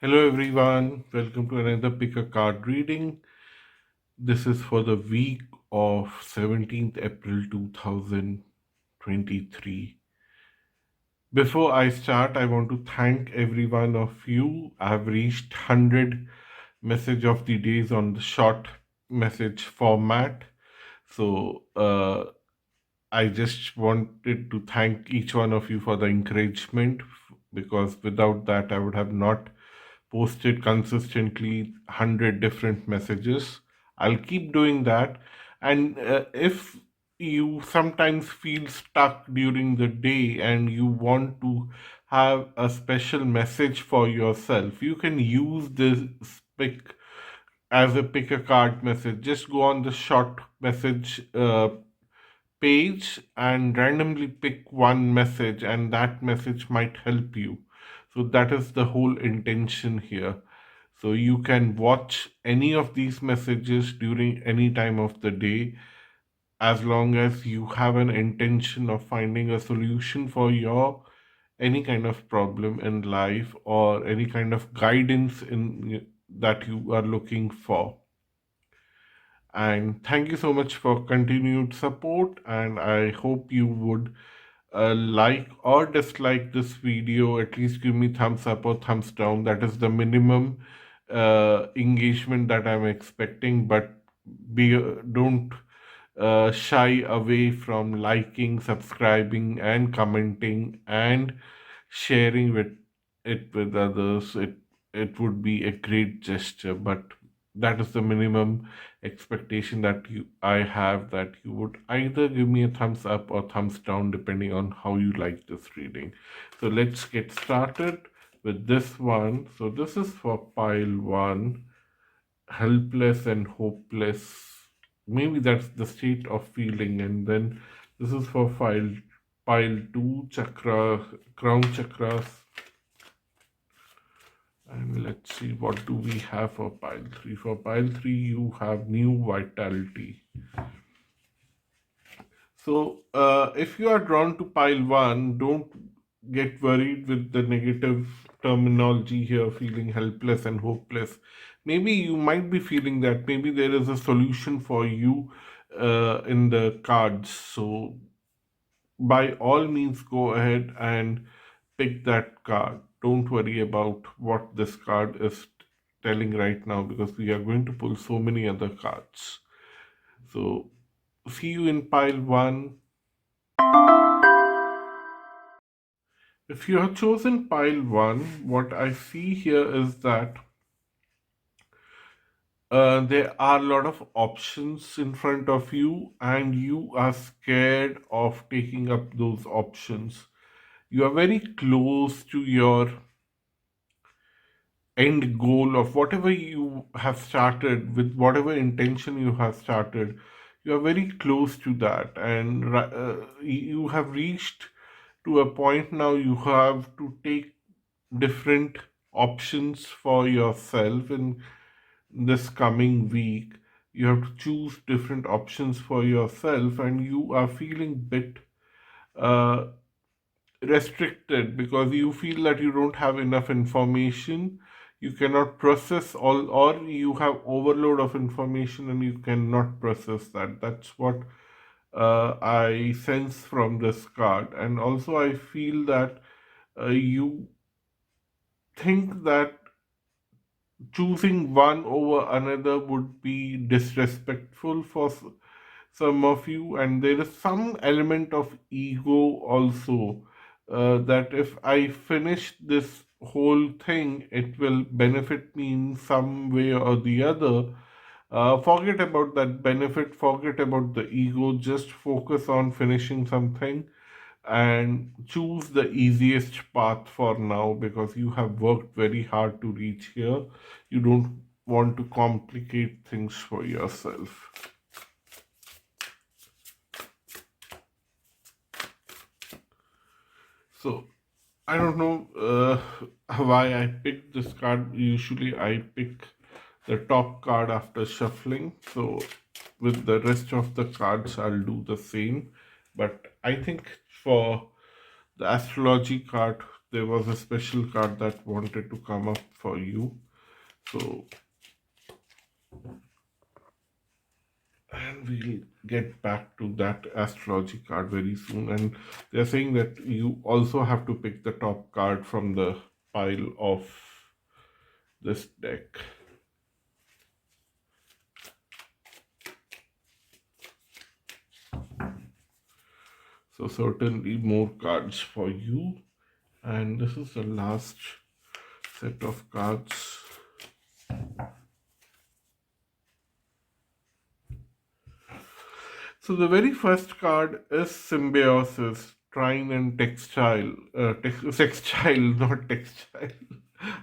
Hello everyone, welcome to another pick a card reading. This is for the week of 17th April 2023. Before I start, I want to thank every one of you. I have reached 100 message of the days on the short message format. So I just wanted to thank each one of you for the encouragement because without that I would have not posted consistently 100 different messages. I'll keep doing that. And if you sometimes feel stuck during the day and you want to have a special message for yourself, you can use this pick as a pick a card message. Just go on the short message page and randomly pick one message, and that message might help you. So, that is the whole intention here. So, you can watch any of these messages during any time of the day as long as you have an intention of finding a solution for your any kind of problem in life or any kind of guidance in that you are looking for. And thank you so much for continued support, and I hope you would like or dislike this video. At least give me thumbs up or thumbs down. That is the minimum engagement that I'm expecting. But don't shy away from liking, subscribing, and commenting and sharing it with others. It would be a great gesture, but that is the minimum expectation that you I have, that you would either give me a thumbs up or thumbs down depending on how you like this reading. So let's get started with this one. So this is for pile 1, helpless and hopeless. Maybe that's the state of feeling. And then this is for pile 2, chakra, crown chakras. And let's see, what do we have for pile 3? For pile 3, you have new vitality. So, if you are drawn to pile 1, don't get worried with the negative terminology here, feeling helpless and hopeless. Maybe you might be feeling that. Maybe there is a solution for you in the cards. So, by all means, go ahead and pick that card. Don't worry about what this card is telling right now because we are going to pull so many other cards. So, see you in pile 1. If you have chosen pile 1, what I see here is that there are a lot of options in front of you, and you are scared of taking up those options. You are very close to your end goal of whatever you have started, with whatever intention you have started. You are very close to that, and you have reached to a point now. You have to take different options for yourself in this coming week. You have to choose different options for yourself, and you are feeling bit uh, restricted because you feel that you don't have enough information. You cannot process all, or you have overload of information and you cannot process that. That's what I sense from this card. And also I feel that you think that choosing one over another would be disrespectful for some of you, and there is some element of ego also, that if I finish this whole thing, it will benefit me in some way or the other. Forget about that benefit, forget about the ego, just focus on finishing something and choose the easiest path for now because you have worked very hard to reach here. You don't want to complicate things for yourself. So, I don't know why I picked this card. Usually, I pick the top card after shuffling. So, with the rest of the cards, I'll do the same. But I think for the astrology card there was a special card that wanted to come up for you. So, and we'll get back to that astrology card very soon. And they're saying that you also have to pick the top card from the pile of this deck. So, certainly more cards for you. And this is the last set of cards. So the very first card is symbiosis, trine and textile, sextile, not textile.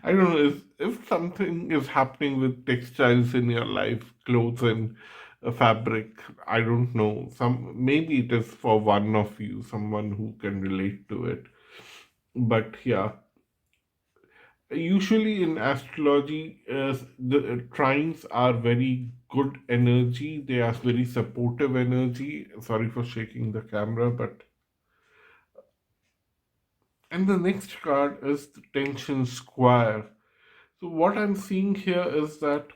I don't know if something is happening with textiles in your life, clothes and fabric. I don't know. Maybe it is for one of you, someone who can relate to it. But yeah, usually in astrology, the trines are very good energy. They are very supportive energy. Sorry for shaking the camera, but and the next card is the tension square. So what I'm seeing here is that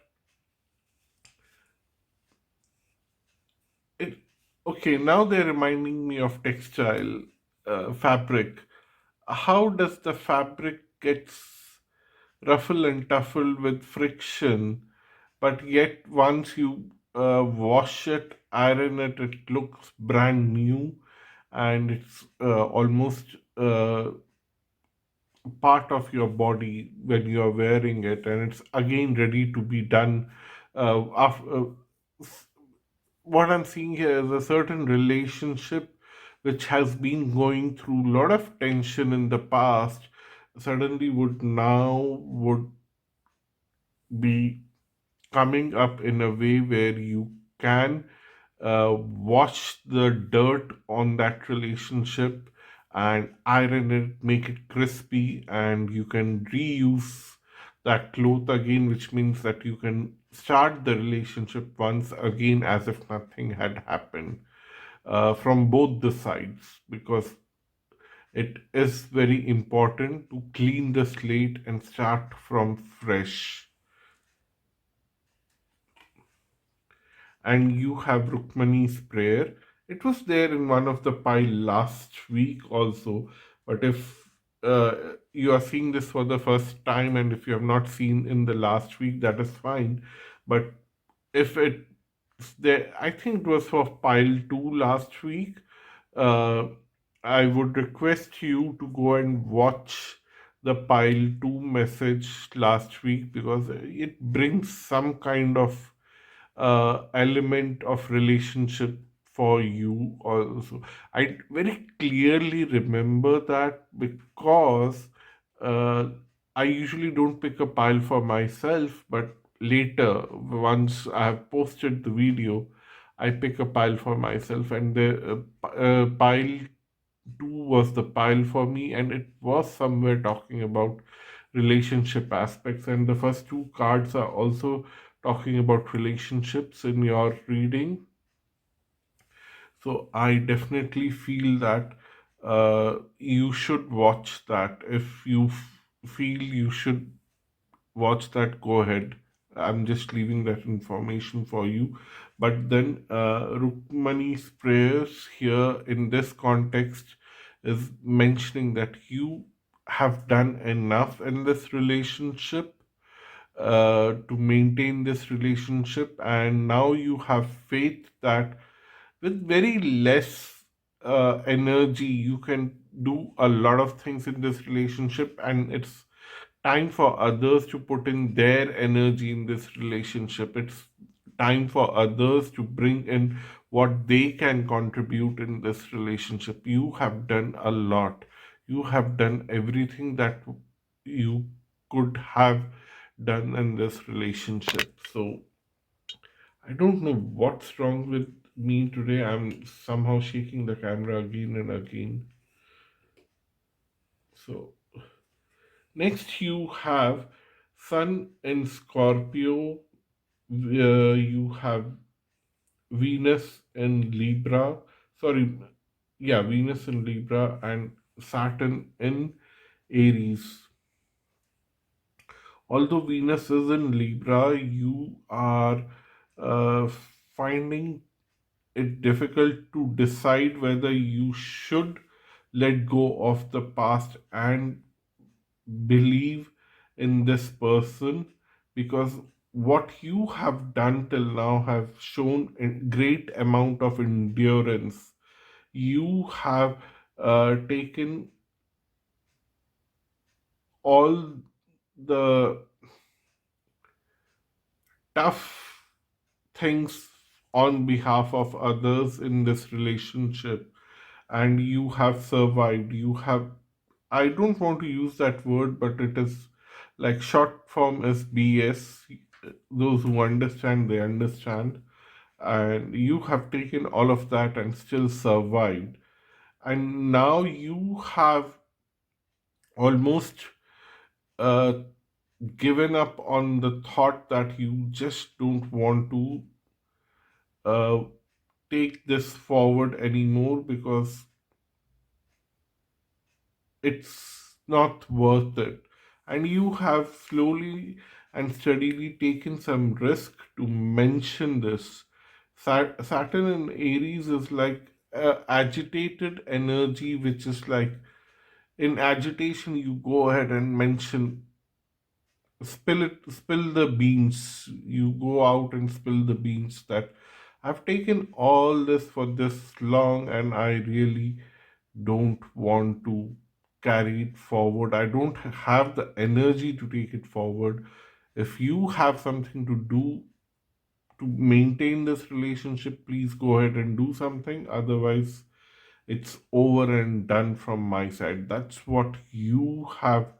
it okay, now they're reminding me of textile fabric. How does the fabric gets ruffle and tuffle with friction, but yet once you wash it, iron it, it looks brand new, and it's almost part of your body when you are wearing it, and it's again ready to be done. After, what I'm seeing here is a certain relationship which has been going through a lot of tension in the past suddenly would be coming up in a way where you can wash the dirt on that relationship and iron it, make it crispy, and you can reuse that cloth again, which means that you can start the relationship once again as if nothing had happened from both the sides, because it is very important to clean the slate and start from fresh. And you have Rukmani's prayer. It was there in one of the pile last week also, but if you are seeing this for the first time and if you have not seen in the last week, that is fine. But if it there, I think it was for pile 2 last week. Uh, I would request you to go and watch the pile 2 message last week because it brings some kind of element of relationship for you also. I very clearly remember that because uh, I usually don't pick a pile for myself, but later, once I have posted the video, I pick a pile for myself, and the pile two was the pile for me, and it was somewhere talking about relationship aspects. And the first two cards are also talking about relationships in your reading. So I definitely feel that you should watch that. If you feel you should watch that, go ahead. I'm just leaving that information for you. But then Rukmani's prayers here in this context is mentioning that you have done enough in this relationship to maintain this relationship, and now you have faith that with very less energy you can do a lot of things in this relationship, and it's time for others to put in their energy in this relationship. It's time for others to bring in what they can contribute in this relationship. You have done a lot. You have done everything that you could have done in this relationship. So I don't know what's wrong with me today. I'm somehow shaking the camera again and again. So next you have Sun in Scorpio. You have Venus in Libra. Sorry, yeah, Venus in Libra and Saturn in Aries. Although Venus is in Libra, you are uh, finding it difficult to decide whether you should let go of the past and believe in this person, because what you have done till now have shown a great amount of endurance. You have taken all the tough things on behalf of others in this relationship, and you have survived. You have, I don't want to use that word, but it is like short form is BS. Those who understand, they understand. And you have taken all of that and still survived. And now you have almost uh, given up on the thought that you just don't want to uh, take this forward anymore, because it's not worth it. And you have slowly and steadily taken some risk to mention this. Saturn in Aries is like agitated energy, which is like in agitation, you go ahead and mention, spill the beans. You go out and spill the beans that I've taken all this for this long, and I really don't want to carry it forward. I don't have the energy to take it forward. If you have something to do to maintain this relationship, please go ahead and do something. Otherwise, it's over and done from my side. That's what you have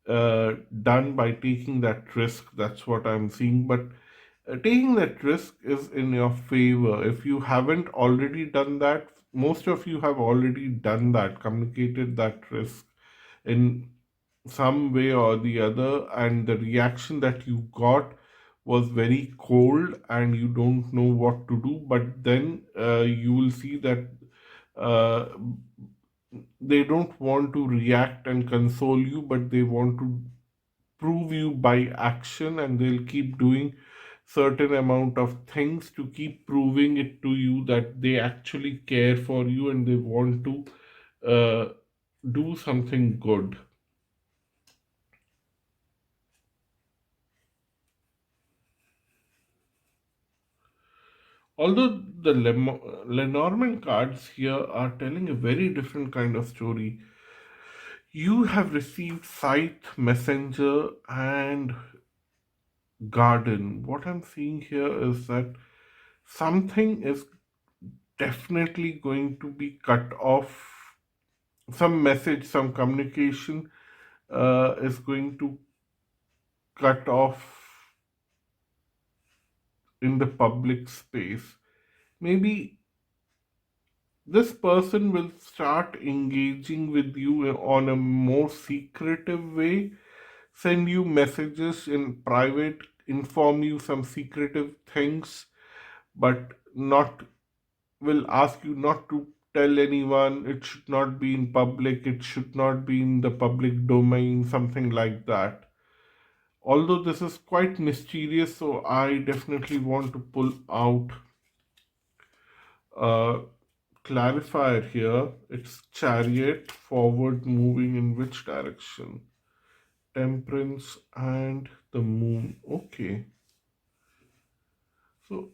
done by taking that risk. That's what I'm seeing. But taking that risk is in your favor. If you haven't already done that, most of you have already done that, communicated that risk in some way or the other, and the reaction that you got was very cold and you don't know what to do. But then you will see that uh, they don't want to react and console you, but they want to prove you by action, and they'll keep doing certain amount of things to keep proving it to you that they actually care for you and they want to uh, do something good. Although the Lenormand cards here are telling a very different kind of story. You have received Scythe, Messenger, and Garden. What I'm seeing here is that something is definitely going to be cut off. Some message, some communication is going to cut off in the public space. Maybe this person will start engaging with you on a more secretive way, send you messages in private, inform you some secretive things, but not will ask you not to tell anyone. It should not be in public, it should not be in the public domain, something like that. Although this is quite mysterious, so I definitely want to pull out a clarifier here. It's Chariot, forward moving in which direction? Temperance and the Moon. Okay. So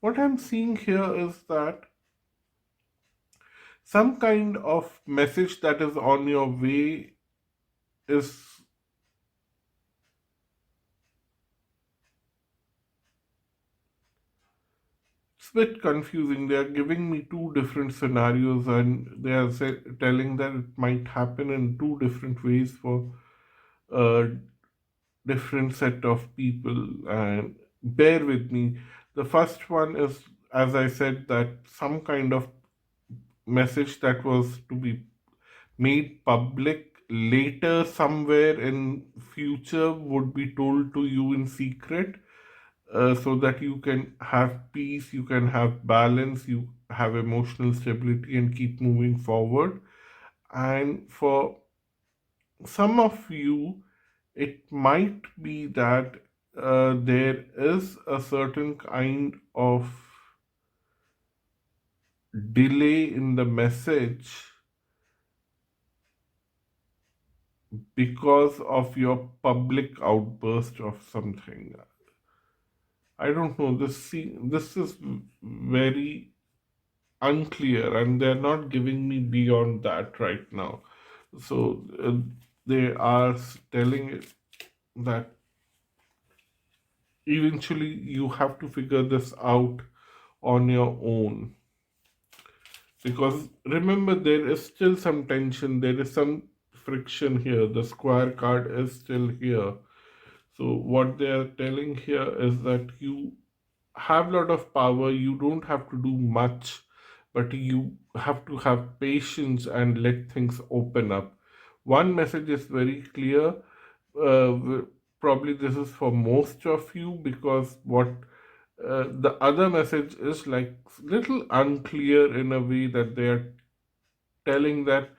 what I'm seeing here is that some kind of message that is on your way is, it's a bit confusing. They are giving me two different scenarios, and they are telling that it might happen in two different ways for a different set of people. And bear with me. The first one is, as I said, that some kind of message that was to be made public later somewhere in future would be told to you in secret. so that you can have peace, you can have balance, you have emotional stability and keep moving forward. And for some of you, it might be that there is a certain kind of delay in the message because of your public outburst of something. I don't know. This is very unclear, and they're not giving me beyond that right now. So they are telling it that eventually you have to figure this out on your own, because remember, there is still some tension, there is some friction here. The square card is still here. So what they are telling here is that you have a lot of power, you don't have to do much, but you have to have patience and let things open up. One message is very clear. Probably this is for most of you, because what the other message is like little unclear in a way, that they are telling that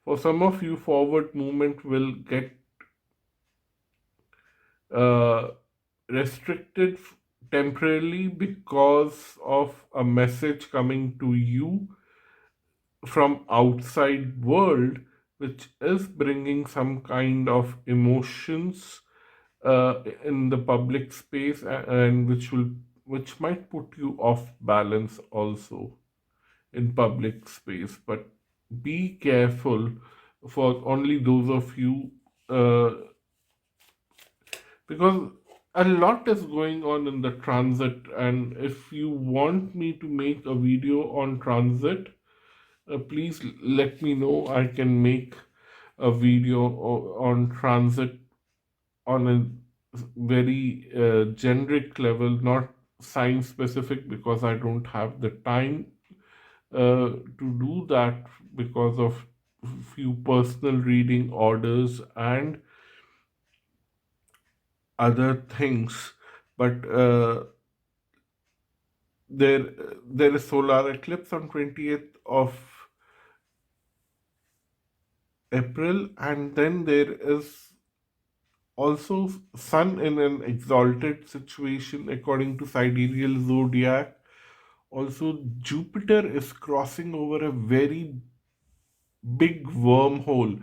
for some of you, forward movement will get uh, restricted temporarily because of a message coming to you from outside world, which is bringing some kind of emotions in the public space, and which might put you off balance also in public space. But be careful for only those of you, uh, because a lot is going on in the transit. And if you want me to make a video on transit, please let me know. I can make a video on transit on a very generic level, not science specific, because I don't have the time to do that because of few personal reading orders and other things. But there there is solar eclipse on 20th of April, and then there is also sun in an exalted situation according to sidereal zodiac. Also, Jupiter is crossing over a very big wormhole.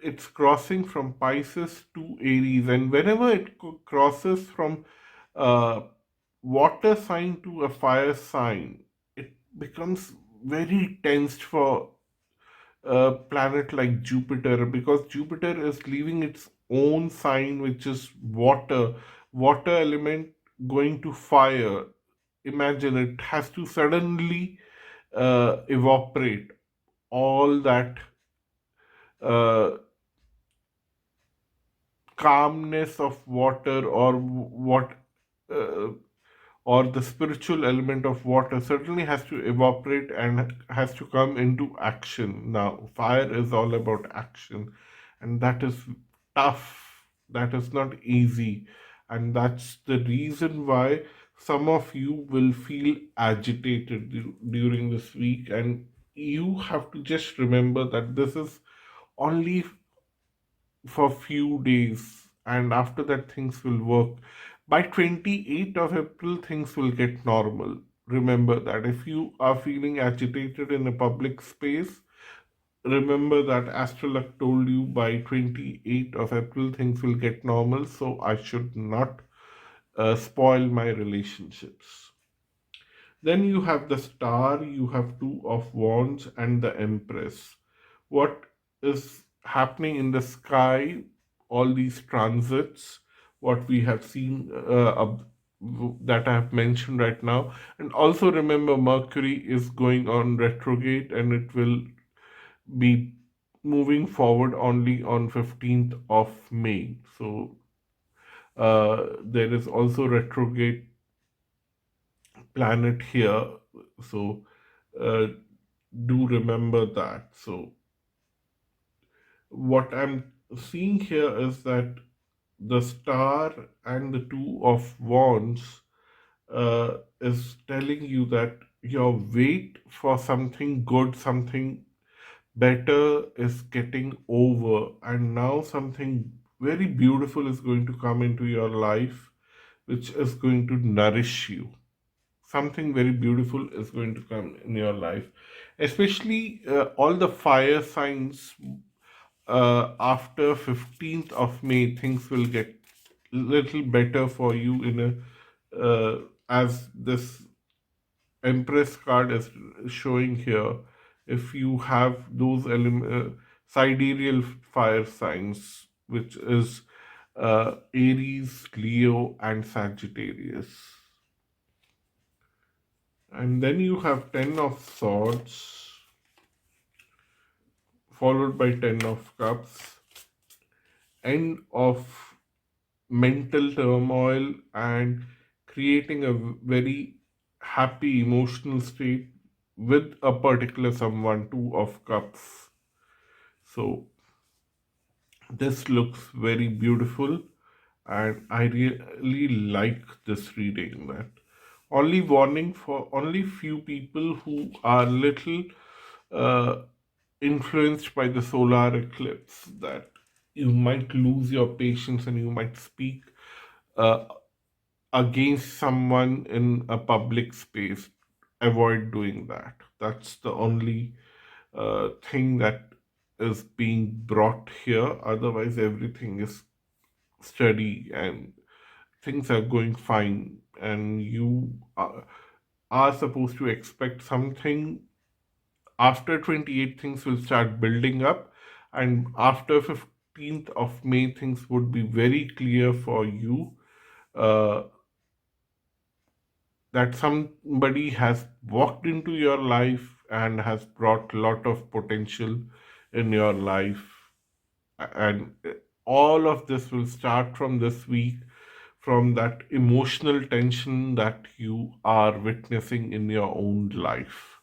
It's crossing from Pisces to Aries, and whenever it crosses from uh, water sign to a fire sign, it becomes very tensed for a planet like Jupiter, because Jupiter is leaving its own sign, which is water, water element going to fire. Imagine, it has to suddenly evaporate all that uh, calmness of water, or what uh, or the spiritual element of water certainly has to evaporate and has to come into action. Now, fire is all about action, and that is tough. That is not easy. And that's the reason why some of you will feel agitated during this week. And you have to just remember that this is only for few days, and after that things will work. By 28th of April things will get normal. Remember that if you are feeling agitated in a public space, remember that Astral Luck told you by 28th of April things will get normal, so I should not spoil my relationships. Then you have the star, you have two of wands, and the empress. What is happening in the sky, all these transits, what we have seen, that I have mentioned right now. And also remember, Mercury is going on retrograde, and it will be moving forward only on 15th of May. So there is also retrograde planet here. So uh, do remember that. So what I'm seeing here is that the star and the two of wands, is telling you that your wait for something good, something better is getting over, and now something very beautiful is going to come into your life, which is going to nourish you. Something very beautiful is going to come in your life, especially all the fire signs. After 15th of May, things will get little better for you in a as this Empress card is showing here. If you have those sidereal fire signs, which is Aries, Leo, and Sagittarius. And then you have 10 of Swords, followed by 10 of Cups, end of mental turmoil and creating a very happy emotional state with a particular someone, Two of Cups. So this looks very beautiful, and I really like this reading. That only warning for only few people who are little uh, influenced by the solar eclipse, that you might lose your patience and you might speak uh, against someone in a public space. Avoid doing that. That's the only thing that is being brought here. Otherwise, everything is steady and things are going fine. And you are supposed to expect something. After 28, things will start building up, and after 15th of May, things would be very clear for you. Uh, that somebody has walked into your life and has brought a lot of potential in your life, and all of this will start from this week, from that emotional tension that you are witnessing in your own life.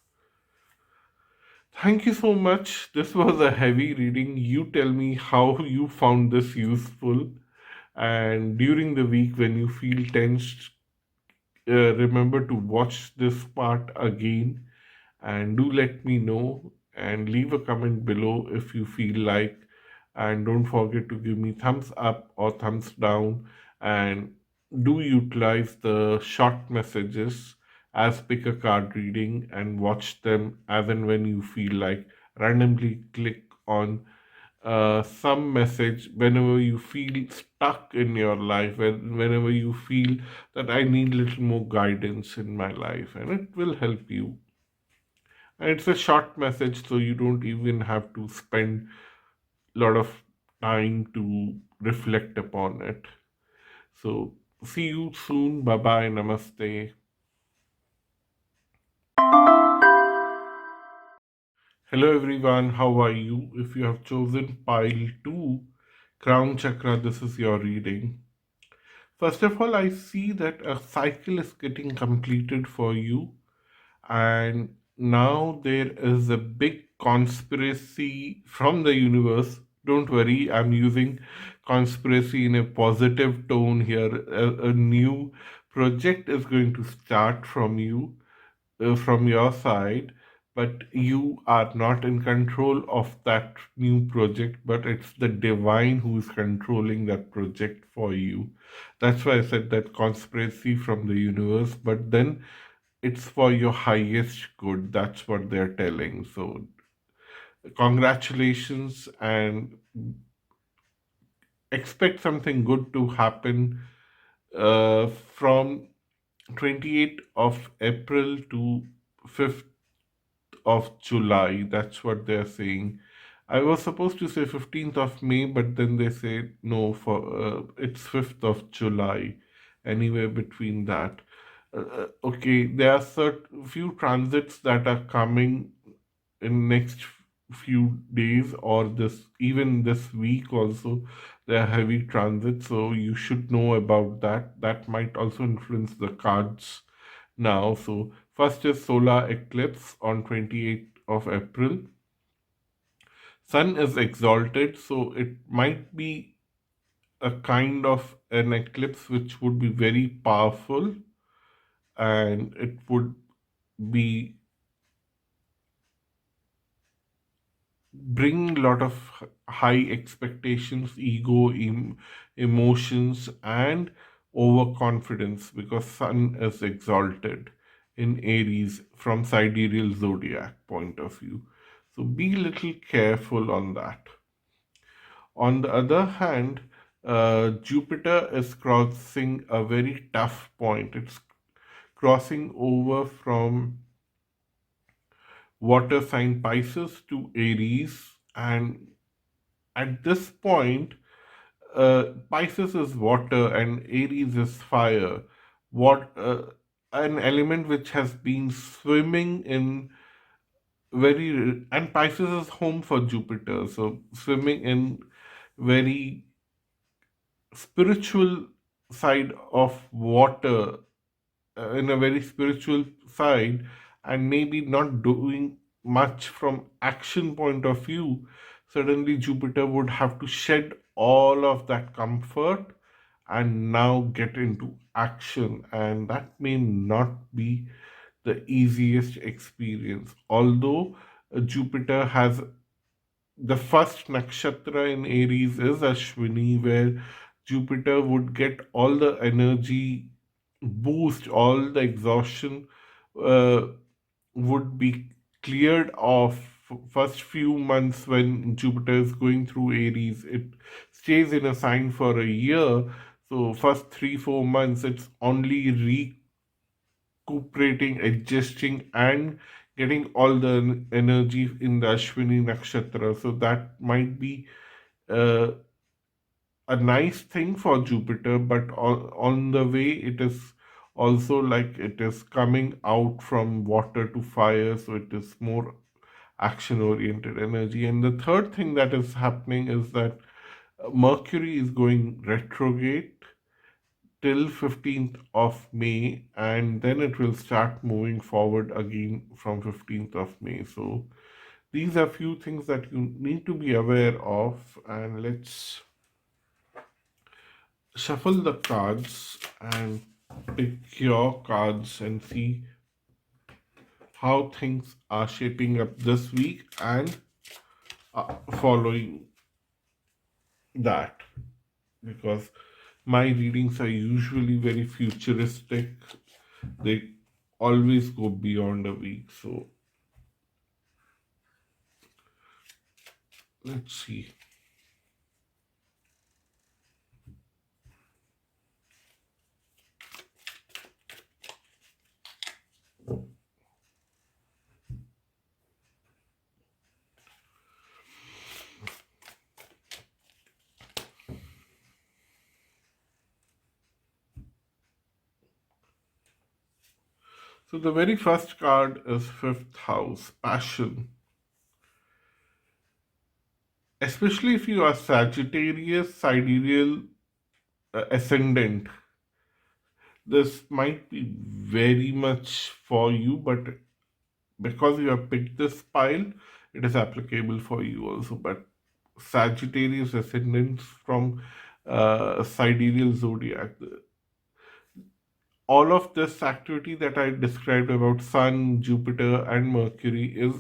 Thank you so much. This was a heavy reading. You tell me how you found this useful, and during the week when you feel tensed, remember to watch this part again, and do let me know and leave a comment below if you feel like, and don't forget to give me thumbs up or thumbs down, and do utilize the short messages as pick a card reading and watch them as and when you feel like. Randomly click on some message whenever you feel stuck in your life, whenever you feel that I need little more guidance in my life, and it will help you. And it's a short message, so you don't even have to spend a lot of time to reflect upon it. So see you soon. Bye bye. Namaste. Hello everyone. How are you? If you have chosen pile 2, Crown Chakra, this is your reading. First of all, I see that a cycle is getting completed for you, and now there is a big conspiracy from the universe. Don't worry, I'm using conspiracy in a positive tone here. A new project is going to start from you, from your side, but you are not in control of that new project, but it's the divine who is controlling that project for you. That's why I said that conspiracy from the universe, but then it's for your highest good. That's what they're telling. So, congratulations, and expect something good to happen from 28th of April to 5th of July. That's what they're saying. I was supposed to say 15th of May, but then they say no, for it's 5th of July, anywhere between that. Okay, there are few transits that are coming in next few days, or this even this week also. There are heavy transits, so you should know about that. That might also influence the cards now. So first is solar eclipse on 28th of April. Sun is exalted, so it might be a kind of an eclipse which would be very powerful, and it would be bring a lot of high expectations, ego, emotions, and overconfidence because Sun is exalted in Aries from sidereal zodiac point of view. So be a little careful on that. On the other hand, Jupiter is crossing a very tough point. It's crossing over from water sign Pisces to Aries, and at this point, Pisces is water and Aries is fire. What an element which has been swimming in very, and Pisces is home for Jupiter, so swimming in very spiritual side of water, in a very spiritual side, and maybe not doing much from action point of view. Suddenly Jupiter would have to shed all of that comfort and now get into action, and that may not be the easiest experience. Although Jupiter has the first nakshatra in Aries is Ashwini, where Jupiter would get all the energy boost, all the exhaustion uh, would be cleared off. First few months when Jupiter is going through Aries, it stays in a sign for a year. So first 3 4 months, it's only recuperating, adjusting, and getting all the energy in the Ashwini nakshatra. So that might be uh, a nice thing for Jupiter, but on the way, it is also like it is coming out from water to fire, so it is more action oriented energy. And the third thing that is happening is that Mercury is going retrograde till 15th of May, and then it will start moving forward again from 15th of May. So these are few things that you need to be aware of, and let's shuffle the cards and pick your cards and see how things are shaping up this week and following that, because my readings are usually very futuristic. They always go beyond a week. So let's see. So the very first card is fifth house, passion. Especially if you are Sagittarius, sidereal, ascendant, this might be very much for you, but because you have picked this pile, it is applicable for you also. But Sagittarius ascendants from sidereal zodiac, all of this activity that I described about Sun, Jupiter, and Mercury is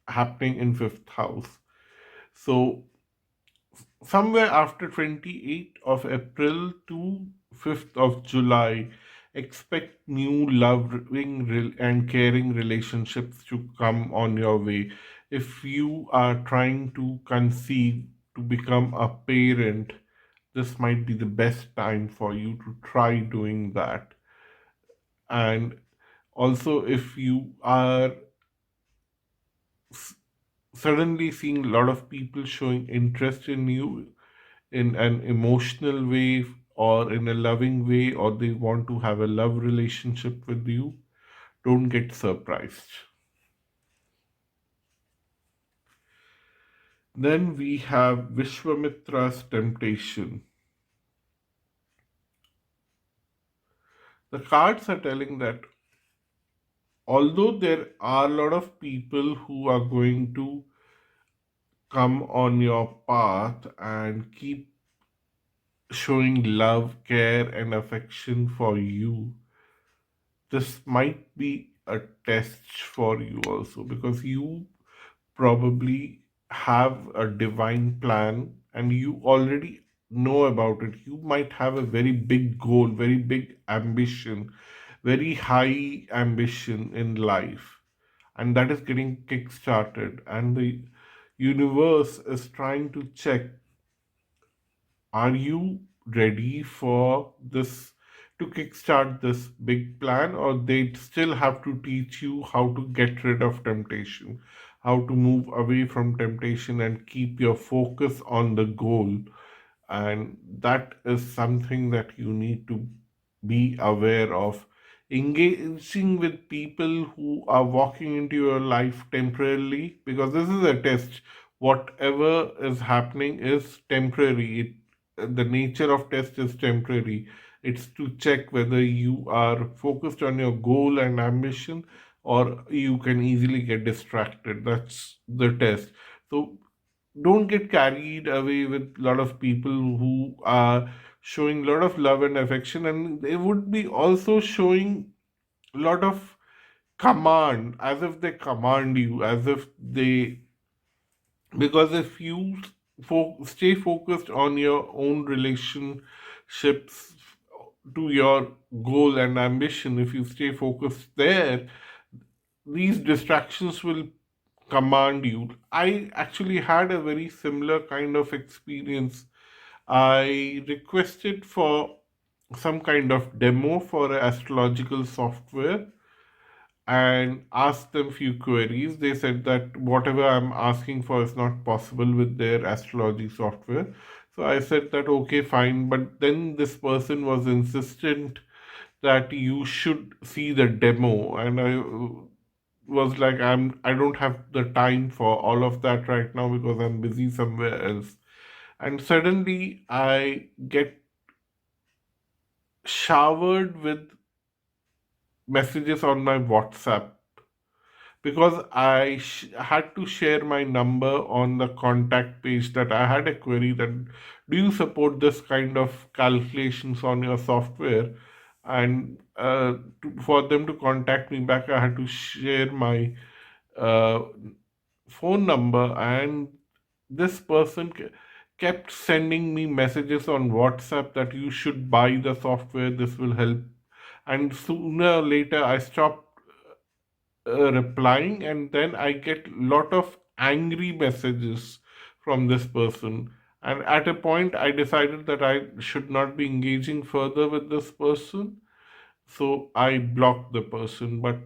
happening in fifth house. So somewhere after 28th of April to 5th of July, expect new loving and caring relationships to come on your way. If you are trying to conceive, to become a parent, this might be the best time for you to try doing that. And also, if you are s- suddenly seeing a lot of people showing interest in you, in an emotional way or in a loving way, or they want to have a love relationship with you, don't get surprised. Then we have Vishwamitra's temptation. The cards are telling that although there are a lot of people who are going to come on your path and keep showing love, care, and affection for you, this might be a test for you also, because you probably have a divine plan and you already know about it. You might have a very big goal, very big ambition, very high ambition in life, and that is getting kick started. And the universe is trying to check, are you ready for this, to kickstart this big plan, or they still have to teach you how to get rid of temptation, how to move away from temptation and keep your focus on the goal? And that is something that you need to be aware of. Engaging with people who are walking into your life temporarily, because this is a test. Whatever is happening is temporary. The nature of test is temporary. It's to check whether you are focused on your goal and ambition, or you can easily get distracted. That's the test. So don't get carried away with a lot of people who are showing a lot of love and affection, and they would be also showing a lot of command, as if they command you, as if they, because if you stay focused on your own relationships to your goal and ambition, if you stay focused there, these distractions will command you. I actually had a very similar kind of experience. I requested for some kind of demo for astrological software and asked them few queries. They said that whatever I'm asking for is not possible with their astrology software. So I said that okay, fine. But then this person was insistent that you should see the demo, and I was like, I don't have the time for all of that right now because I'm busy somewhere else. And suddenly I get showered with messages on my WhatsApp, because I had to share my number on the contact page, that I had a query that, do you support this kind of calculations on your software? And for them to contact me back, I had to share my uh, phone number, and this person kept sending me messages on WhatsApp that you should buy the software, this will help. And sooner or later, I stopped replying, and then I get lot of angry messages from this person. And at a point, I decided that I should not be engaging further with this person, so I blocked the person. But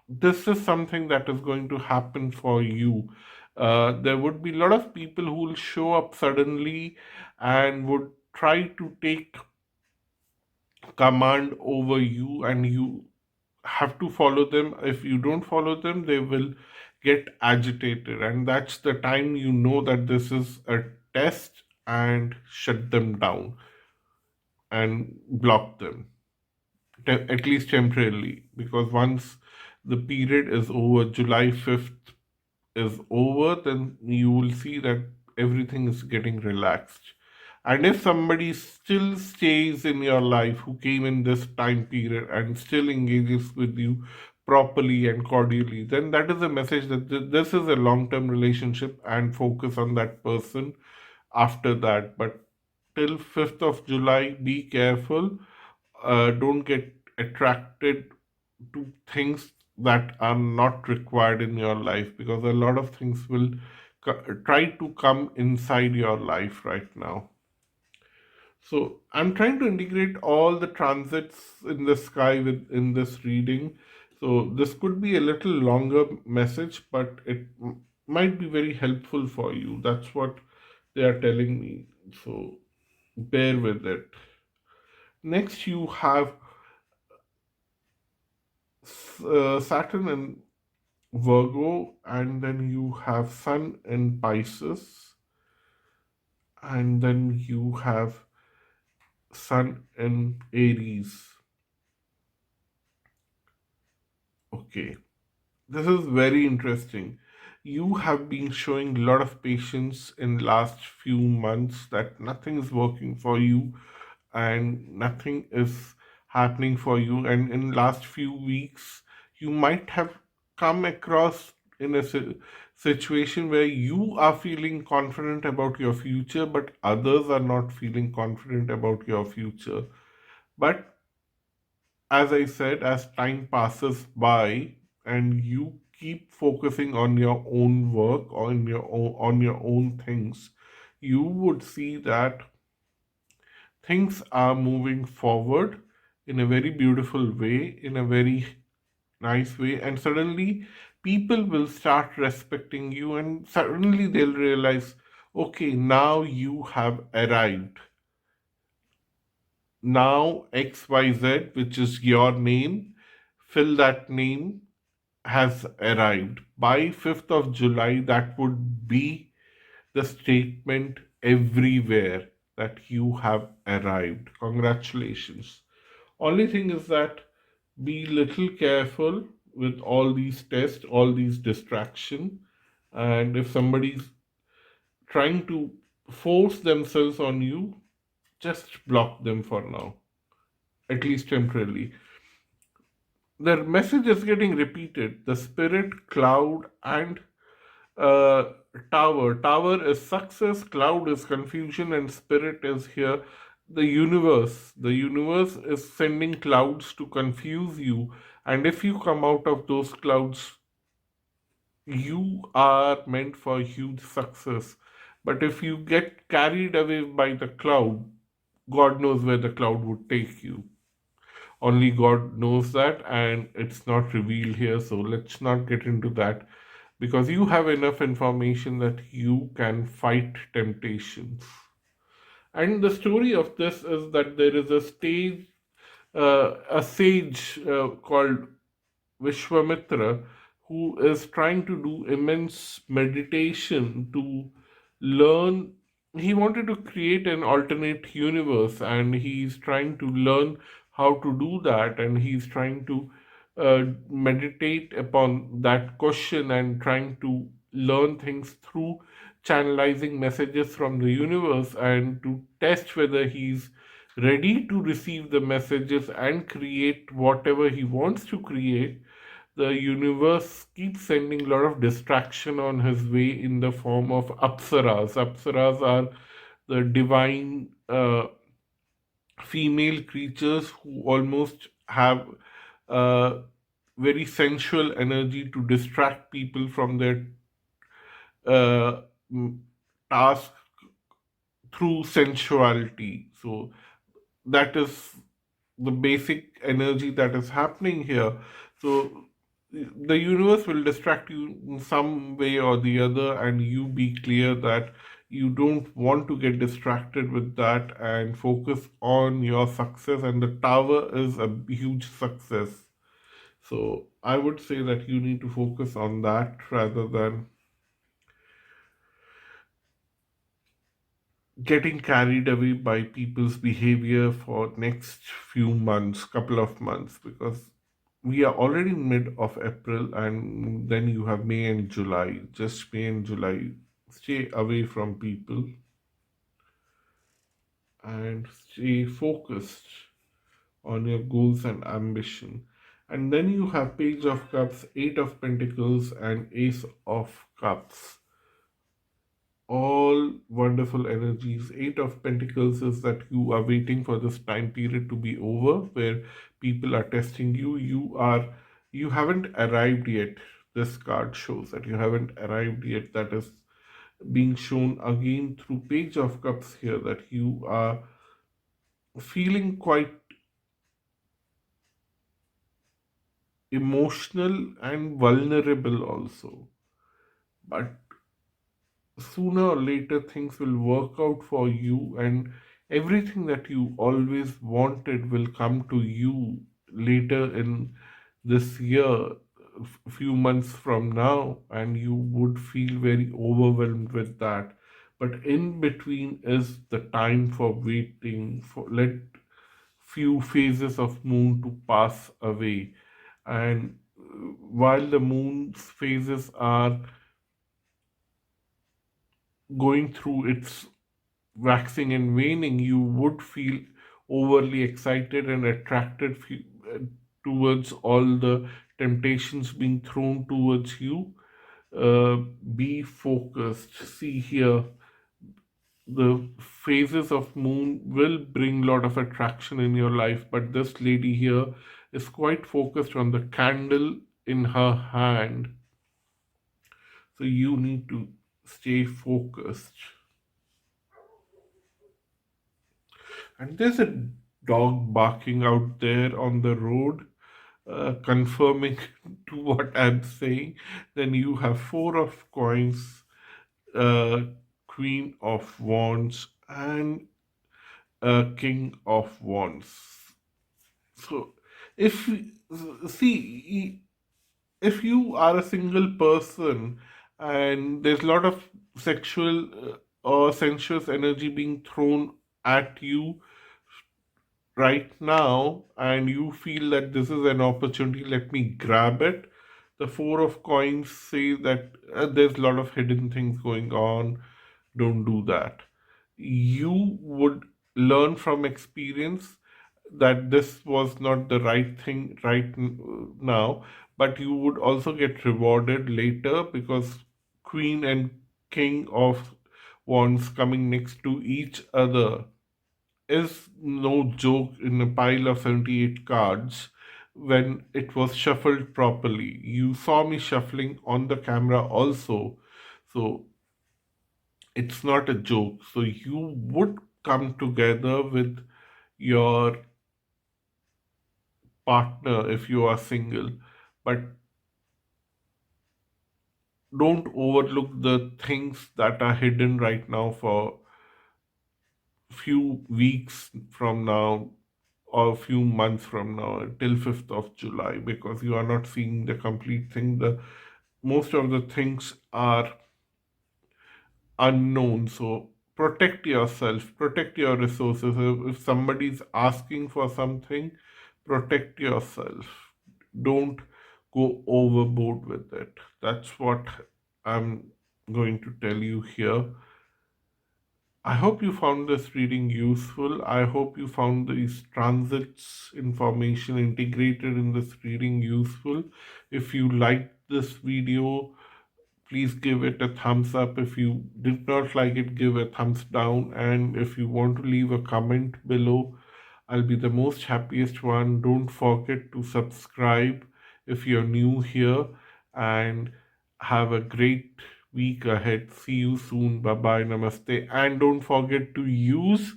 this is something that is going to happen for you. There would be a lot of people who will show up suddenly and would try to take command over you, and you have to follow them. If you don't follow them, they will get agitated, and that's the time you know that this is a test, and shut them down and block them, at least temporarily, because once the period is over, July 5th is over, then you will see that everything is getting relaxed. And if somebody still stays in your life who came in this time period and still engages with you properly and cordially, then that is a message that this is a long term relationship, and focus on that person after that. But till 5th of July, be careful. Don't get attracted to things that are not required in your life, because a lot of things will try to come inside your life right now. So I'm trying to integrate all the transits in the sky within this reading. So this could be a little longer message, but it might be very helpful for you. That's what they are telling me. So bear with it. Next, you have Saturn in Virgo, and then you have Sun in Pisces, and then you have Sun in Aries. Okay, this is very interesting. You have been showing a lot of patience in last few months, that nothing is working for you and nothing is happening for you, and in last few weeks you might have come across in a situation where you are feeling confident about your future, but others are not feeling confident about your future. But as I said, as time passes by and you keep focusing on your own work, on your own things, you would see that things are moving forward in a very beautiful way, in a very nice way, and suddenly people will start respecting you, and suddenly they'll realize, okay, now you have arrived. Now XYZ, which is your name, fill that name, has arrived. By 5th of July, that would be the statement everywhere that you have arrived. Congratulations. Only thing is that be little careful with all these tests, all these distraction, and if somebody's trying to force themselves on you, just block them for now, at least temporarily. The message is getting repeated. The spirit, cloud, and uh, tower. Tower is success, cloud is confusion, and spirit is here. The universe. The universe is sending clouds to confuse you. And if you come out of those clouds, you are meant for huge success. But if you get carried away by the cloud, God knows where the cloud would take you. Only God knows that, and it's not revealed here. So let's not get into that because you have enough information that you can fight temptations. And the story of this is that there is a sage called Vishwamitra, who is trying to do immense meditation to learn. He wanted to create an alternate universe, and he's trying to learn how to do that, and he's trying to meditate upon that question and trying to learn things through channelizing messages from the universe and to test whether he's ready to receive the messages and create whatever he wants to create. The universe keeps sending a lot of distraction on his way in the form of apsaras. Apsaras are the divine female creatures who almost have very sensual energy to distract people from their uh, task through sensuality. So that is the basic energy that is happening here. So the universe will distract you in some way or the other, and you be clear that you don't want to get distracted with that and focus on your success. And the tower is a huge success. So I would say that you need to focus on that rather than getting carried away by people's behavior for next few months, couple of months, because we are already mid of April, and then you have May and July. Just May and July. Stay away from people and stay focused on your goals and ambition. And then you have Page of Cups, Eight of Pentacles, and Ace of Cups. All wonderful energies. Eight of Pentacles is that you are waiting for this time period to be over where people are testing you. You haven't arrived yet. This card shows that you haven't arrived yet. That is being shown again through Page of Cups here, that you are feeling quite emotional and vulnerable also. But sooner or later things will work out for you, and everything that you always wanted will come to you later in this year, few months from now, and you would feel very overwhelmed with that. But in between is the time for waiting, for let few phases of moon to pass away. And while the moon's phases are going through its waxing and waning, you would feel overly excited and attracted towards all the temptations being thrown towards you. uh, be focused. See here, the phases of moon will bring lot of attraction in your life, but this lady here is quite focused on the candle in her hand. So you need to stay focused. And there's a dog barking out there on the road, confirming to what I'm saying. Then you have four of coins, uh, queen of wands, and king of wands. So, if see, if you are a single person and there's a lot of sexual or sensuous energy being thrown at you right now, and you feel that this is an opportunity, let me grab it. The four of coins say that there's a lot of hidden things going on. Don't do that. You would learn from experience that this was not the right thing now, but you would also get rewarded later, because queen and king of wands coming next to each other is no joke in a pile of 78 cards when it was shuffled properly. You saw me shuffling on the camera also. So it's not a joke. So you would come together with your partner if you are single, but don't overlook the things that are hidden right now for few weeks from now or a few months from now till 5th of July, because you are not seeing the complete thing. The most of the things are unknown. So protect yourself, protect your resources. If somebody's asking for something, protect yourself. Don't go overboard with it. That's what I'm going to tell you here. I hope you found this reading useful. I hope you found these transits information integrated in this reading useful. If you liked this video, please give it a thumbs up. If you did not like it, give a thumbs down. And if you want to leave a comment below, I'll be the most happiest one. Don't forget to subscribe if you're new here, and have a great week ahead. See you soon. Bye bye. Namaste. And don't forget to use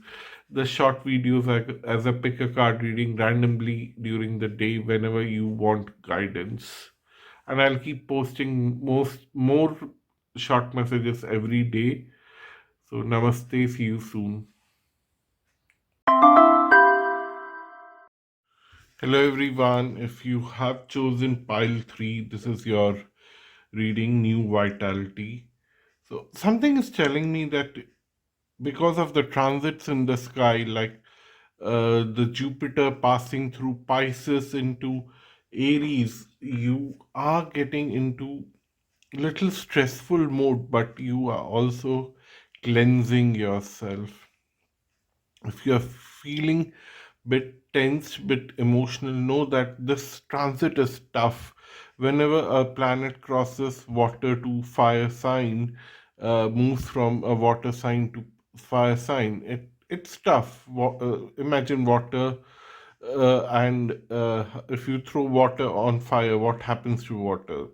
the short videos as a pick a card reading randomly during the day whenever you want guidance. And I'll keep posting more short messages every day. So namaste, see you soon. Hello everyone. If you have chosen pile 3, this is your reading New Vitality. So something is telling me that because of the transits in the sky, like the Jupiter passing through Pisces into Aries, you are getting into little stressful mode, but you are also cleansing yourself. If you're feeling bit tense, bit emotional, know that this transit is tough. Whenever a planet crosses water to fire sign, moves from a water sign to fire sign, it's tough. Imagine water, and if you throw water on fire, what happens to water?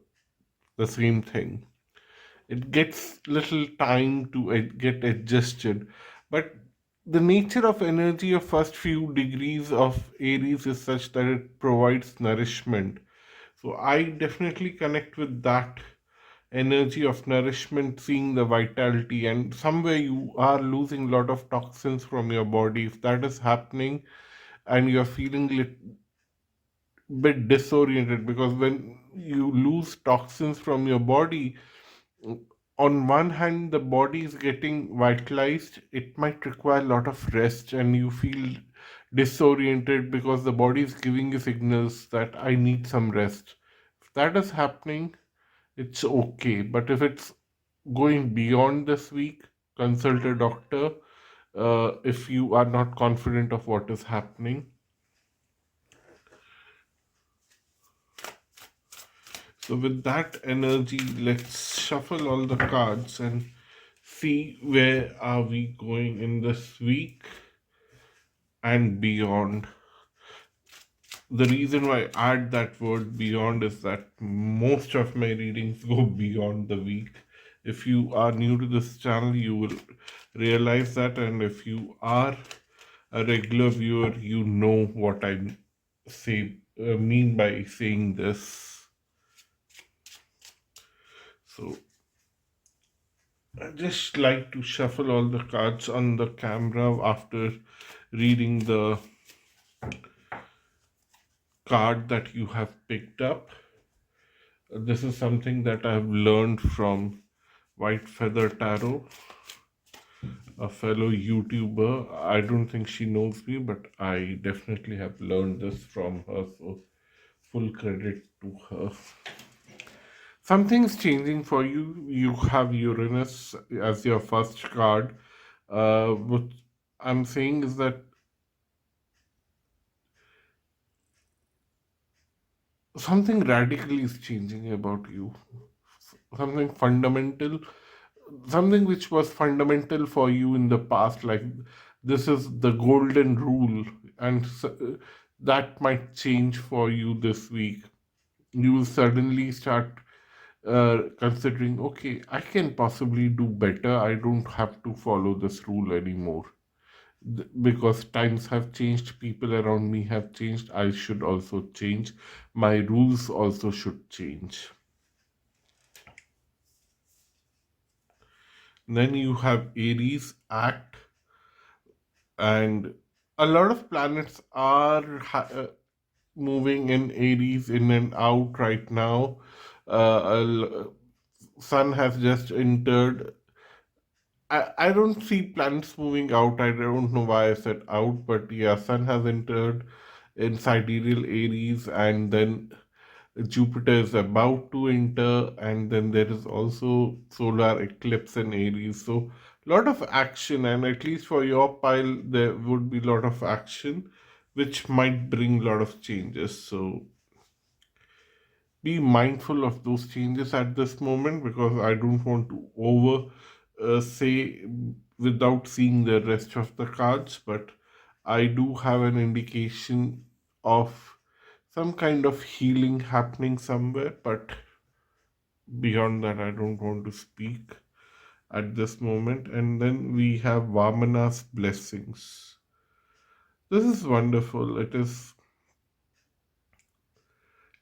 The same thing. It gets little time to get adjusted, but the nature of energy of first few degrees of Aries is such that it provides nourishment. So I definitely connect with that energy of nourishment, seeing the vitality, and somewhere you are losing a lot of toxins from your body. If that is happening and you're feeling bit disoriented, because when you lose toxins from your body, on one hand the body is getting vitalized, it might require a lot of rest, and you feel disoriented because the body is giving you signals that I need some rest. If that is happening, it's okay. But if it's going beyond this week, consult a doctor. if you are not confident of what is happening. So, with that energy, let's shuffle all the cards and see where are we going in this week and beyond. The reason why I add that word beyond is that most of my readings go beyond the week. If you are new to this channel, you will realize that, and if you are a regular viewer, you know what I say mean by saying this. So I just like to shuffle all the cards on the camera after reading the card that you have picked up. This is something that I have learned from White Feather Tarot, a fellow YouTuber. I don't think she knows me, but I definitely have learned this from her. So, full credit to her. Something's changing for you. You have Uranus as your first card. What I'm saying is that something radical is changing about you. Something fundamental, something which was fundamental for you in the past, like this is the golden rule, and that might change for you this week. You will suddenly start considering, okay, I can possibly do better. I don't have to follow this rule anymore. Because times have changed, people around me have changed, I should also change. My rules also should change. Then you have Aries act, and a lot of planets are moving in Aries in and out right now. Sun has just entered. I don't see planets moving out. I don't know why I said out, but yeah, Sun has entered in sidereal Aries, and then Jupiter is about to enter, and then there is also solar eclipse in Aries. So, lot of action, and at least for your pile, there would be a lot of action, which might bring a lot of changes. So, be mindful of those changes at this moment, because I don't want to over say without seeing the rest of the cards, but I do have an indication of some kind of healing happening somewhere, but beyond that, I don't want to speak at this moment. And then we have Vamana's blessings. This is wonderful. It is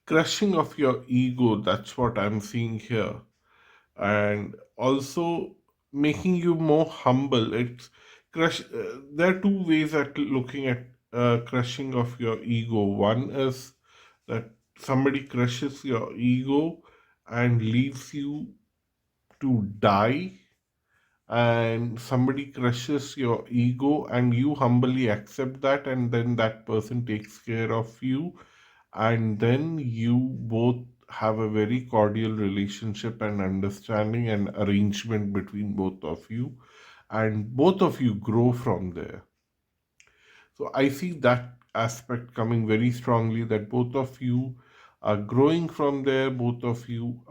crushing of your ego. That's what I'm seeing here. And also making you more humble. It's crush. There are two ways at looking at crushing of your ego. One is that somebody crushes your ego and leaves you to die, and somebody crushes your ego and you humbly accept that, and then that person takes care of you, and then you both have a very cordial relationship and understanding and arrangement between both of you, and both of you grow from there. So I see that aspect coming very strongly, that both of you are growing from there, both of you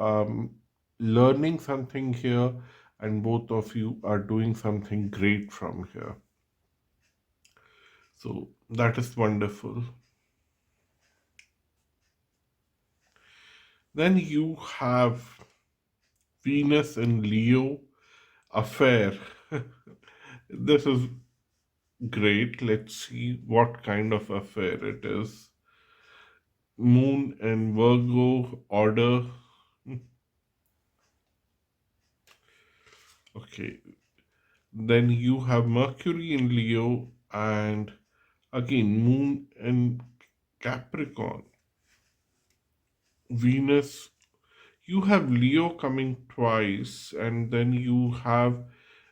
learning something here, and both of you are doing something great from here. So that is wonderful. Then you have Venus and Leo affair. This is great. Let's see what kind of affair it is. Moon and Virgo order. Okay. Then you have Mercury in Leo, and again Moon and Capricorn. Venus, you have Leo coming twice, and then you have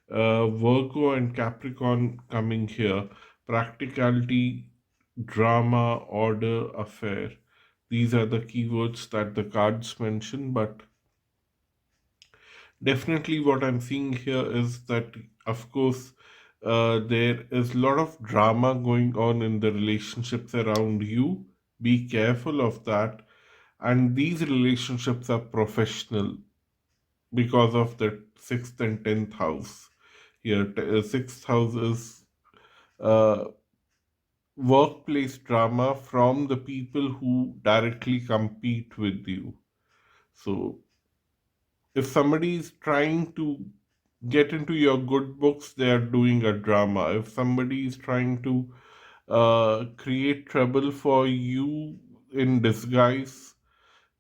Virgo and Capricorn coming here. Practicality, drama, order, affair. These are the keywords that the cards mention, but definitely what I'm seeing here is that, of course, There is a lot of drama going on in the relationships around you. Be careful of that. And these relationships are professional because of the sixth and tenth house. Here, sixth house is uh, workplace drama from the people who directly compete with you. So, if somebody is trying to get into your good books, they are doing a drama. If somebody is trying to create trouble for you in disguise,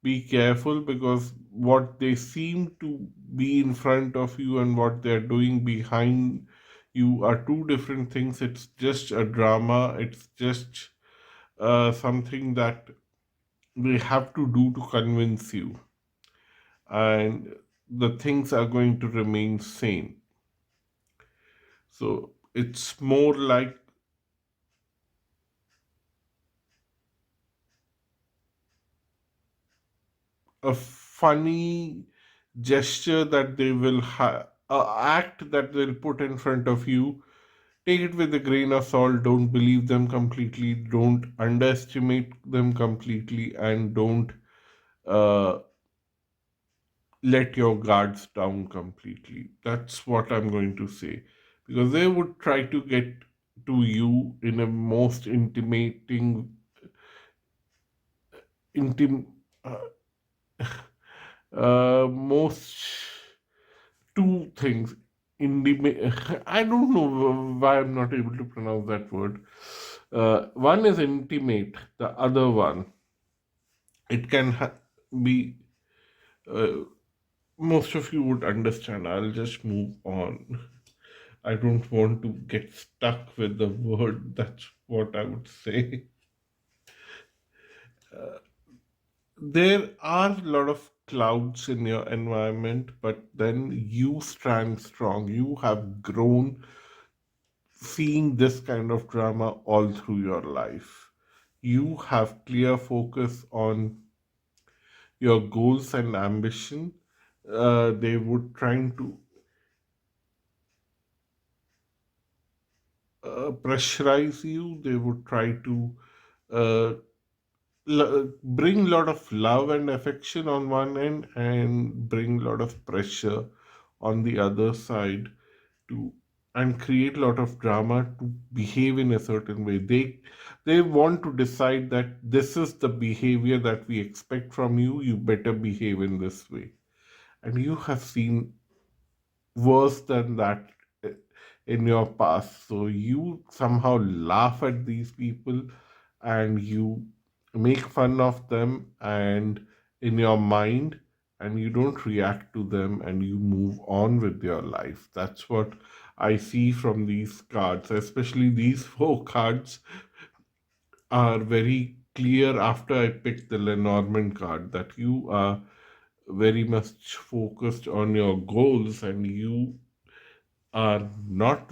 be careful, because what they seem to be in front of you and what they're doing behind you are two different things. It's just a drama, it's just something that they have to do to convince you, and the things are going to remain same. So it's more like a funny gesture that they will act that they'll put in front of you. Take it with a grain of salt. Don't believe them completely. Don't underestimate them completely, and don't uh, let your guards down completely. That's what I'm going to say, because they would try to get to you in a most intimating, intim, uh, most two things. I don't know why I'm not able to pronounce that word. One is intimate, the other one, it can be, uh, most of you would understand. I'll just move on. I don't want to get stuck with the word. That's what I would say. There are a lot of clouds in your environment, but then you stand strong. You have grown seeing this kind of drama all through your life. You have clear focus on your goals and ambition. They would trying to pressurize you. They would try to uh, bring a lot of love and affection on one end, and bring a lot of pressure on the other side, to and create a lot of drama to behave in a certain way. They want to decide that this is the behavior that we expect from you. You better behave in this way. And you have seen worse than that in your past. So you somehow laugh at these people, and you make fun of them and in your mind, and you don't react to them, and you move on with your life. That's what I see from these cards. Especially these four cards are very clear after I picked the Lenormand card, that you are very much focused on your goals, and you are not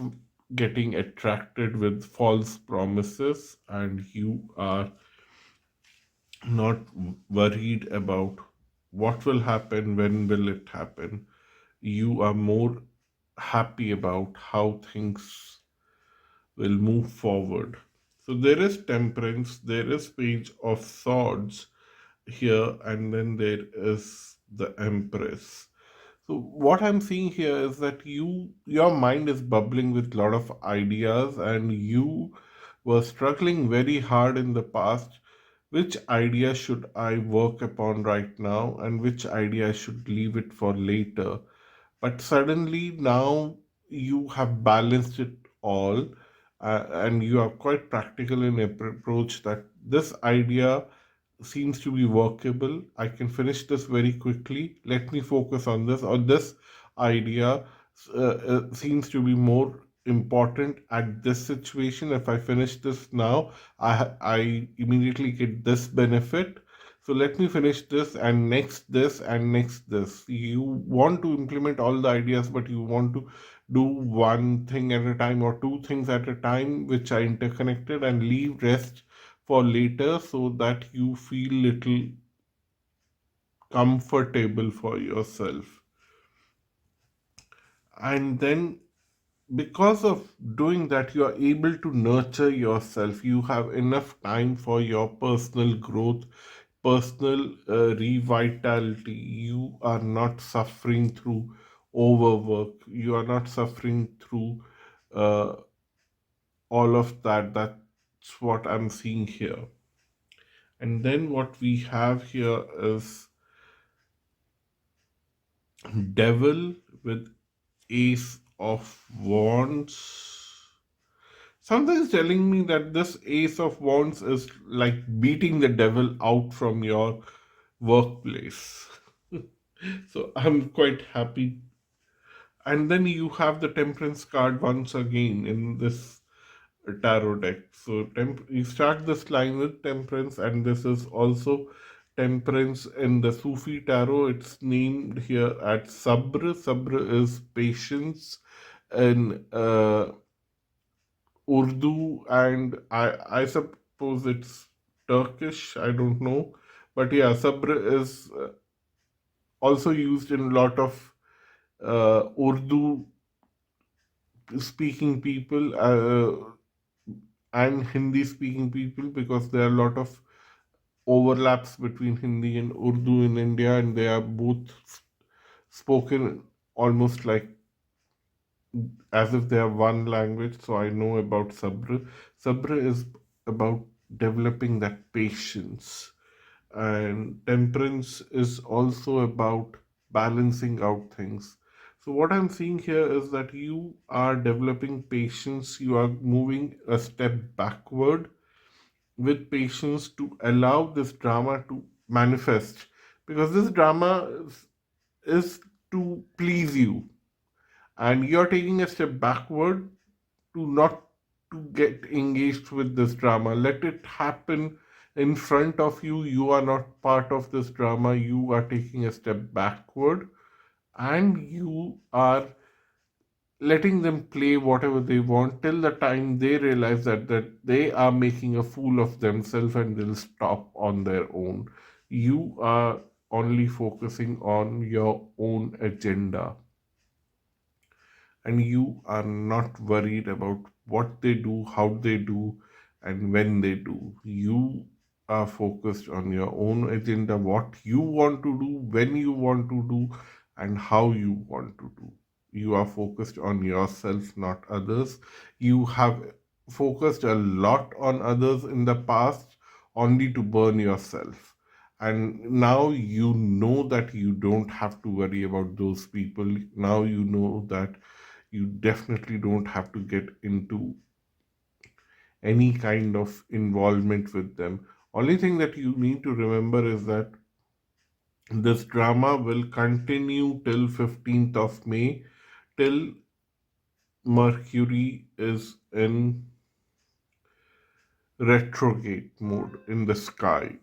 getting attracted with false promises, and you are not worried about what will happen, when will it happen. You are more happy about how things will move forward. So there is temperance, there is page of swords here, and then there is the empress. So what I'm seeing here is that your mind is bubbling with a lot of ideas, and you were struggling very hard in the past. Which idea should I work upon right now, and which idea I should leave it for later? But suddenly now you have balanced it all, and you are quite practical in approach, that this idea seems to be workable. I can finish this very quickly. Let me focus on this, or this idea seems to be more important at this situation. If I finish this now, I immediately get this benefit. So let me finish this, and next this, and next this. You want to implement all the ideas, but you want to do one thing at a time, or two things at a time, which are interconnected, and leave rest for later, so that you feel little comfortable for yourself. And then because of doing that, you are able to nurture yourself. You have enough time for your personal growth, personal revitality. You are not suffering through overwork. You are not suffering through uh, all of that. That's what I'm seeing here. And then what we have here is devil with ace of wands. Something's telling me that this ace of wands is like beating the devil out from your workplace. So I'm quite happy. And then you have the temperance card once again in this tarot deck. So you start this line with temperance, and this is also temperance in the Sufi tarot. It's named here at sabr. Sabr is patience in Urdu, and I suppose it's Turkish. I don't know, but yeah, sabr is also used in a lot of Urdu speaking people and Hindi speaking people, because there are a lot of overlaps between Hindi and Urdu in India, and they are both spoken almost like as if they are one language. So I know about Sabr. Sabr is about developing that patience, and temperance is also about balancing out things. So what I'm seeing here is that you are developing patience, you are moving a step backward with patience to allow this drama to manifest, because this drama is to please you, and you're taking a step backward to not to get engaged with this drama. Let it happen in front of you. You are not part of this drama. You are taking a step backward, and you are letting them play whatever they want till the time they realize that they are making a fool of themselves, and they'll stop on their own. You are only focusing on your own agenda, and you are not worried about what they do, how they do, and when they do. You are focused on your own agenda, what you want to do, when you want to do, and how you want to do. You are focused on yourself, not others. You have focused a lot on others in the past only to burn yourself. And now you know that you don't have to worry about those people. Now you know that you definitely don't have to get into any kind of involvement with them. Only thing that you need to remember is that this drama will continue till 15th of May, till Mercury is in retrograde mode in the sky.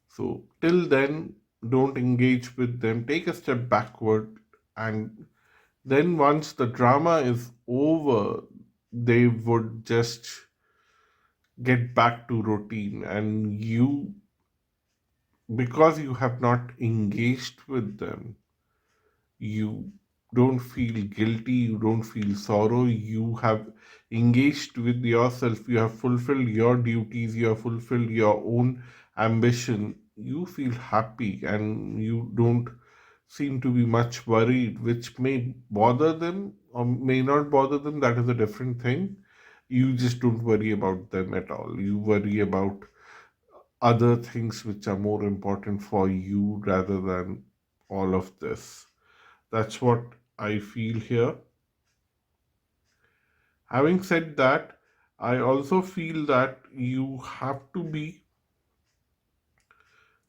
So, till then, don't engage with them. Take a step backward, and then once the drama is over, they would just get back to routine. And you, because you have not engaged with them, you don't feel guilty, you don't feel sorrow. You have engaged with yourself, you have fulfilled your duties, you have fulfilled your own ambition. You feel happy, and you don't seem to be much worried, which may bother them or may not bother them. That is a different thing. You just don't worry about them at all. You worry about other things which are more important for you rather than all of this. That's what I feel here. Having said that, I also feel that you have to be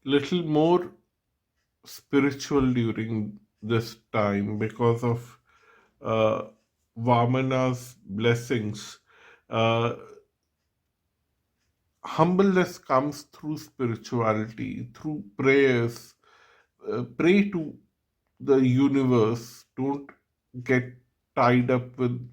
little more spiritual during this time because of uh, Vamana's blessings. Uh, Humbleness comes through spirituality, through prayers. Pray to the universe. Don't get tied up with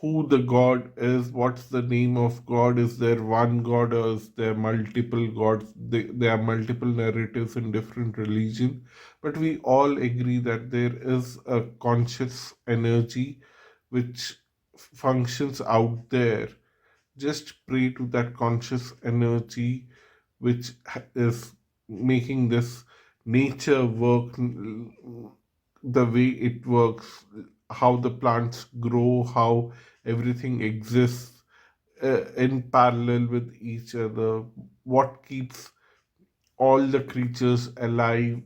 who the god is, what's the name of god, is there one god or is there multiple gods. There are multiple narratives in different religion, but we all agree that there is a conscious energy which functions out there. Just pray to that conscious energy which is making this nature work the way it works, how the plants grow, how everything exists in parallel with each other, what keeps all the creatures alive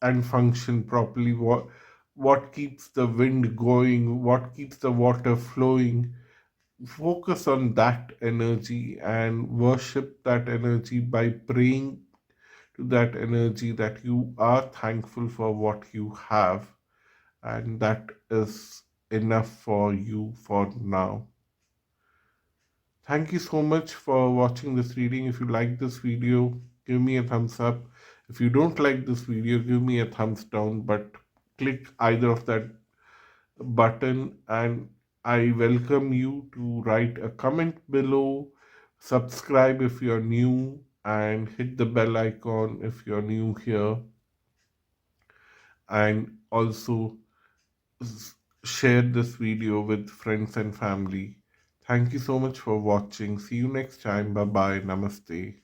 and function properly, what keeps the wind going, what keeps the water flowing. Focus on that energy and worship that energy by praying to that energy that you are thankful for what you have, and that is enough for you for now. Thank you so much for watching this reading. If you like this video, give me a thumbs up. If you don't like this video, give me a thumbs down, but click either of that button, and I welcome you to write a comment below, subscribe if you're new, and hit the bell icon if you're new here, and also share this video with friends and family. Thank you so much for watching. See you next time. Bye bye. Namaste.